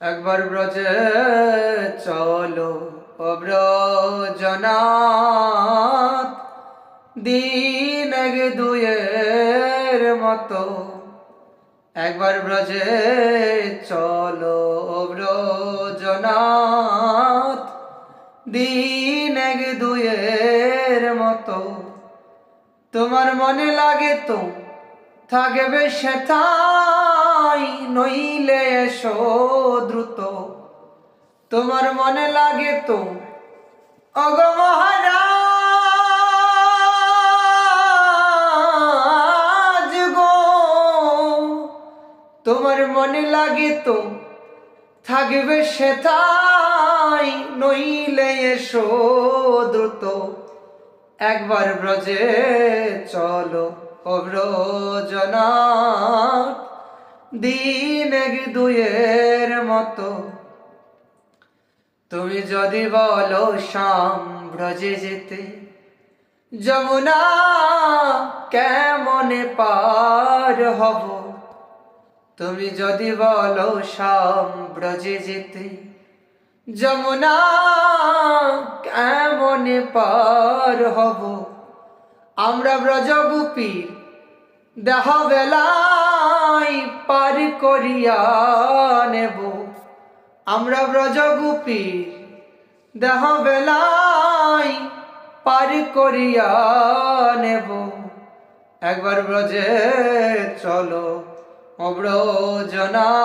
একবার ব্রজে চলো ব্রজনাথ, দিন এক দুয়ের মতো। একবার ব্রজে চলো ব্রজনাথ, দিন এক দুয়ের মতো। তোমার মনে লাগে তো থাকবে সেথায়, নইলে এসো দ্রুত। তোমার মনে লাগে তো অগ মহারাজ গো, তোমার মনে লাগে তো থাকবে সেথায়, নইলে এসো দ্রুত। একবার ব্রজে চলো ব্রজনাথ, দিন এক দুয়ের মতো। তুমি যদি বলো শ্যাম ব্রজে যেতে, যমুনা কেমনে পার হব। তুমি যদি বলো শ্যাম ব্রজে যেতে, যমুনা কেমনে পার হব। আমরা ব্রজগোপীর দেহ বেলায় পার করিয়া নেব। আমরা ব্রজগোপীর দেহ বেলায় পার করিয়া নেব। একবার ব্রজে চলো ব্রজনাথ,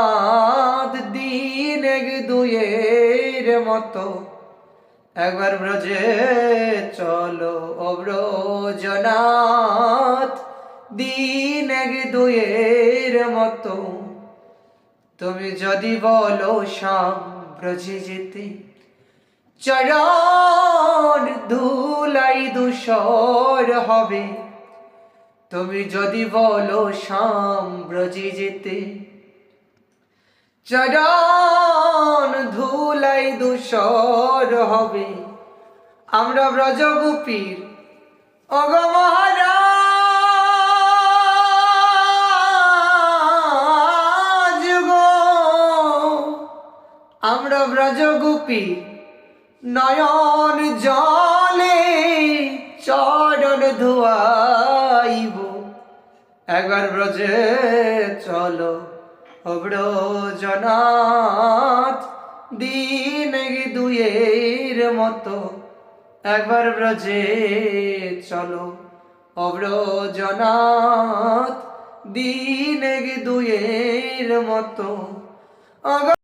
দিন এক দুয়ের মতো। একবার ব্রজে চলো ব্রজনাথ, দিন এক দুয়ের মতো। তুমি যদি বলো শ্যাম ব্রজে যেতে, চরণ ধুলাই ধূসর হবে। তুমি যদি বলো শ্যাম ব্রজে যেতে, চরণ ধুলাই ধূসর হবে। আমরা ব্রজগোপীর অগ মহারাজ গো, আমরা ব্রজগোপীর নয়ন জলে চরণ ধুয়াইব। একবার ব্রজে চলো ব্রজনাথ, দিন এক দুয়ের মতো। একবার ব্রজে চলো ব্রজনাথ, দিন এক দুয়ের মতো।